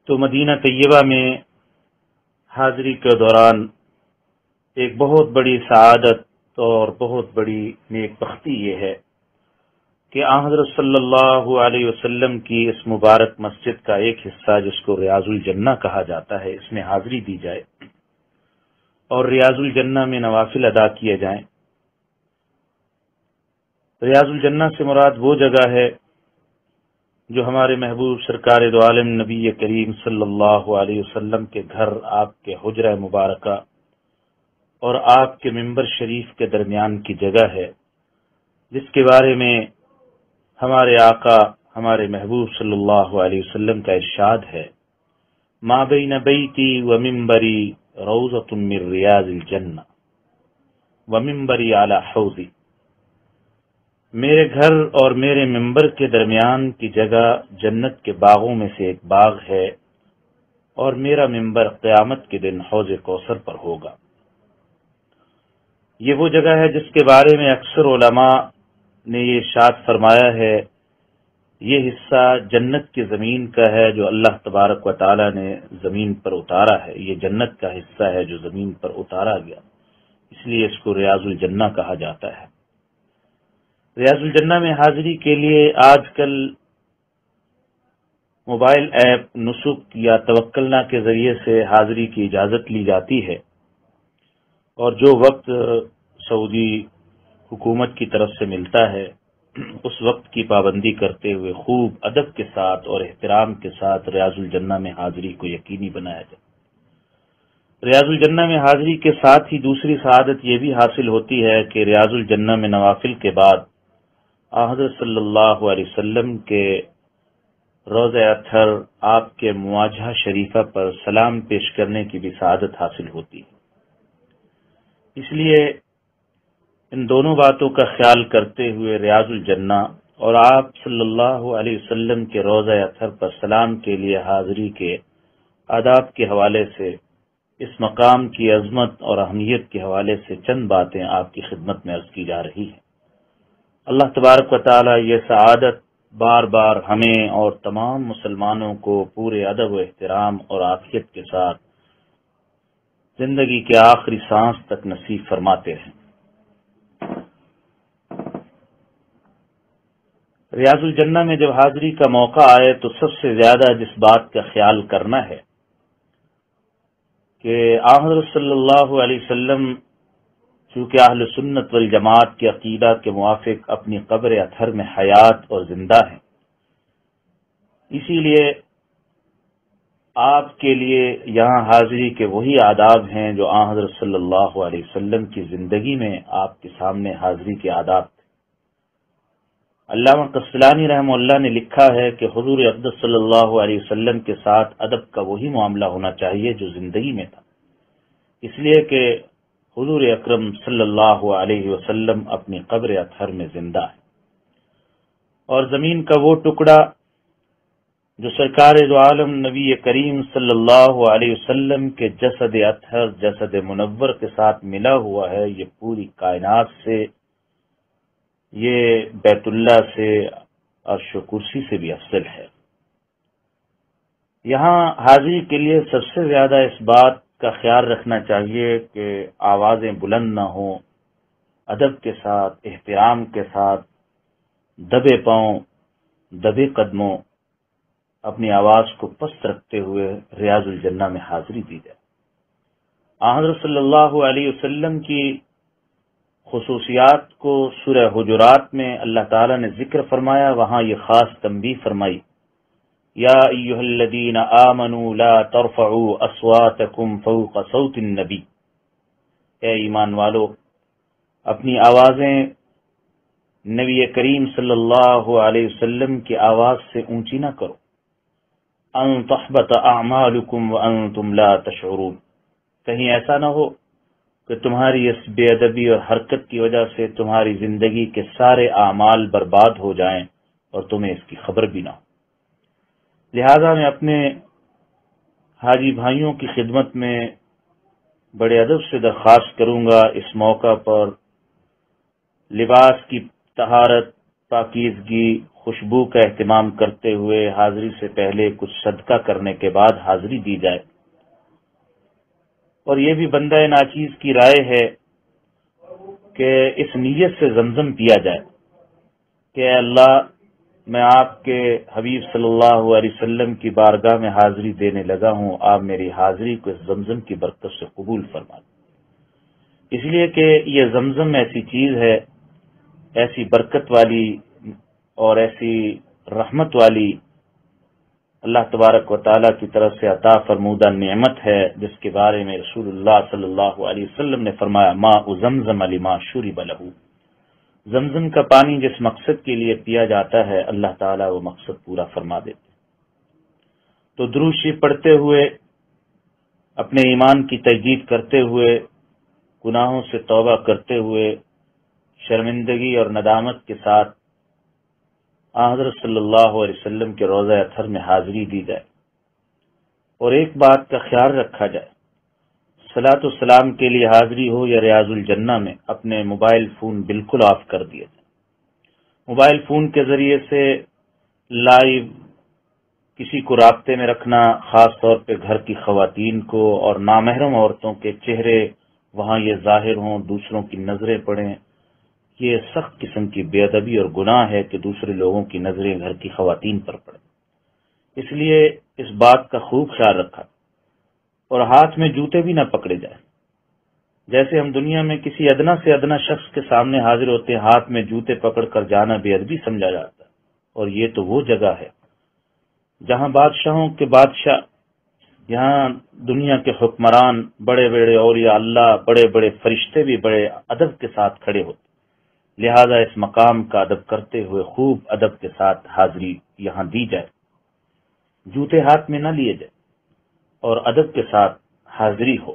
تو مدینہ طیبہ میں حاضری کے دوران ایک بہت بڑی سعادت اور بہت بڑی نیک بختی یہ ہے کہ حضرت صلی اللہ علیہ وسلم کی اس مبارک مسجد کا ایک حصہ جس کو ریاض الجنہ کہا جاتا ہے، اس میں حاضری دی جائے اور ریاض الجنہ میں نوافل ادا کیے جائیں۔ ریاض الجنہ سے مراد وہ جگہ ہے جو ہمارے محبوب سرکار دو عالم نبی کریم صلی اللہ علیہ وسلم کے گھر، آپ کے حجرہ مبارکہ اور آپ کے منبر شریف کے درمیان کی جگہ ہے، جس کے بارے میں ہمارے آقا ہمارے محبوب صلی اللہ علیہ وسلم کا ارشاد ہے، ما بین بیتی و منبری روضۃ من ریاض الجنہ و منبری علی حوضی، میرے گھر اور میرے منبر کے درمیان کی جگہ جنت کے باغوں میں سے ایک باغ ہے اور میرا منبر قیامت کے دن حوض کوثر پر ہوگا۔ یہ وہ جگہ ہے جس کے بارے میں اکثر علماء نے یہ ارشاد فرمایا ہے، یہ حصہ جنت کی زمین کا ہے جو اللہ تبارک و تعالی نے زمین پر اتارا ہے، یہ جنت کا حصہ ہے جو زمین پر اتارا گیا، اس لیے اس کو ریاض الجنہ کہا جاتا ہے۔ ریاض الجنہ میں حاضری کے لیے آج کل موبائل ایپ نسک یا توکلنا کے ذریعے سے حاضری کی اجازت لی جاتی ہے، اور جو وقت سعودی حکومت کی طرف سے ملتا ہے اس وقت کی پابندی کرتے ہوئے خوب ادب کے ساتھ اور احترام کے ساتھ ریاض الجنہ میں حاضری کو یقینی بنایا جائے۔ ریاض الجنہ میں حاضری کے ساتھ ہی دوسری سعادت یہ بھی حاصل ہوتی ہے کہ ریاض الجنہ میں نوافل کے بعد حضرت صلی اللہ علیہ وسلم کے روضہ اطہر، آپ کے مواجہہ شریفہ پر سلام پیش کرنے کی بھی سعادت حاصل ہوتی ہے۔ اس لیے ان دونوں باتوں کا خیال کرتے ہوئے ریاض الجنہ اور آپ صلی اللہ علیہ وسلم کے روضہ اطہر پر سلام کے لیے حاضری کے آداب کے حوالے سے، اس مقام کی عظمت اور اہمیت کے حوالے سے چند باتیں آپ کی خدمت میں عرض کی جا رہی ہیں۔ اللہ تبارک و تعالی یہ سعادت بار بار ہمیں اور تمام مسلمانوں کو پورے ادب و احترام اور عافیت کے ساتھ زندگی کے آخری سانس تک نصیب فرماتے ہیں۔ ریاض الجنہ میں جب حاضری کا موقع آئے تو سب سے زیادہ جس بات کا خیال کرنا ہے کہ حضرت صلی اللہ علیہ وسلم چونکہ اہل سنت والجماعت کے عقیدہ کے موافق اپنی قبر اطہر میں حیات اور زندہ ہیں، اسی لیے آپ کے لیے یہاں حاضری کے وہی آداب ہیں جو حضرت صلی اللہ علیہ وسلم کی زندگی میں آپ کے سامنے حاضری کے آداب تھے۔ علامہ قسطلانی رحمہ اللہ نے لکھا ہے کہ حضور اقدس صلی اللہ علیہ وسلم کے ساتھ ادب کا وہی معاملہ ہونا چاہیے جو زندگی میں تھا، اس لیے کہ حضور اکرم صلی اللہ علیہ وسلم اپنی قبر اطہر میں زندہ ہے، اور زمین کا وہ ٹکڑا جو سرکار دو عالم نبی کریم صلی اللہ علیہ وسلم کے جسد اطہر، جسد منور کے ساتھ ملا ہوا ہے، یہ پوری کائنات سے، یہ بیت اللہ سے، عرش و کرسی سے بھی افضل ہے۔ یہاں حاضری کے لیے سب سے زیادہ اس بات کا خیال رکھنا چاہیے کہ آوازیں بلند نہ ہوں، ادب کے ساتھ، احترام کے ساتھ، دبے پاؤں، دبے قدموں، اپنی آواز کو پست رکھتے ہوئے ریاض الجنہ میں حاضری دی جائے۔ حضرت صلی اللہ علیہ وسلم کی خصوصیات کو سورہ حجرات میں اللہ تعالی نے ذکر فرمایا، وہاں یہ خاص تنبیہ فرمائی، یا ایھا الذین آمنوا لا ترفعوا اصواتکم فوق صوت النبی، اے ایمان والو اپنی آوازیں نبی کریم صلی اللہ علیہ وسلم کی آواز سے اونچی نہ کرو، ان تحبط اعمالکم وانتم لا تشعرون، کہیں ایسا نہ ہو کہ تمہاری اس بے ادبی اور حرکت کی وجہ سے تمہاری زندگی کے سارے اعمال برباد ہو جائیں اور تمہیں اس کی خبر بھی نہ ہو۔ لہذا میں اپنے حاجی بھائیوں کی خدمت میں بڑے ادب سے درخواست کروں گا اس موقع پر لباس کی طہارت، پاکیزگی، خوشبو کا اہتمام کرتے ہوئے حاضری سے پہلے کچھ صدقہ کرنے کے بعد حاضری دی جائے۔ اور یہ بھی بندہ ناچیز کی رائے ہے کہ اس نیت سے زمزم پیا جائے کہ اے اللہ، میں آپ کے حبیب صلی اللہ علیہ وسلم کی بارگاہ میں حاضری دینے لگا ہوں، آپ میری حاضری کو اس زمزم کی برکت سے قبول فرما دیں۔ اس لیے کہ یہ زمزم ایسی چیز ہے، ایسی برکت والی اور ایسی رحمت والی اللہ تبارک و تعالیٰ کی طرف سے عطا فرمودہ نعمت ہے، جس کے بارے میں رسول اللہ صلی اللہ علیہ وسلم نے فرمایا ماء زمزم لما شرب لہ، زمزم کا پانی جس مقصد کے لیے پیا جاتا ہے اللہ تعالیٰ وہ مقصد پورا فرما دیتے۔ تو درود شریف پڑھتے ہوئے، اپنے ایمان کی تجدید کرتے ہوئے، گناہوں سے توبہ کرتے ہوئے، شرمندگی اور ندامت کے ساتھ حضرت صلی اللہ علیہ وسلم کے روضہ اطہر میں حاضری دی جائے۔ اور ایک بات کا خیال رکھا جائے، صلاۃ والسلام کے لیے حاضری ہو یا ریاض الجنہ میں، اپنے موبائل فون بالکل آف کر دیے جائے۔ موبائل فون کے ذریعے سے لائیو کسی کو رابطے میں رکھنا، خاص طور پہ گھر کی خواتین کو اور نامحرم عورتوں کے چہرے وہاں یہ ظاہر ہوں، دوسروں کی نظریں پڑیں، یہ سخت قسم کی بے ادبی اور گناہ ہے کہ دوسرے لوگوں کی نظریں گھر کی خواتین پر پڑیں۔ اس لیے اس بات کا خوب خیال رکھا، اور ہاتھ میں جوتے بھی نہ پکڑے جائیں۔ جیسے ہم دنیا میں کسی ادنا سے ادنا شخص کے سامنے حاضر ہوتے ہیں، ہاتھ میں جوتے پکڑ کر جانا بے ادبی سمجھا جاتا ہے، اور یہ تو وہ جگہ ہے جہاں بادشاہوں کے بادشاہ، یہاں دنیا کے حکمران، بڑے بڑے اولیاء اللہ، بڑے بڑے فرشتے بھی بڑے ادب کے ساتھ کھڑے ہوتے، لہذا اس مقام کا ادب کرتے ہوئے خوب ادب کے ساتھ حاضری یہاں دی جائے، جوتے ہاتھ میں نہ لیے جائے اور ادب کے ساتھ حاضری ہو۔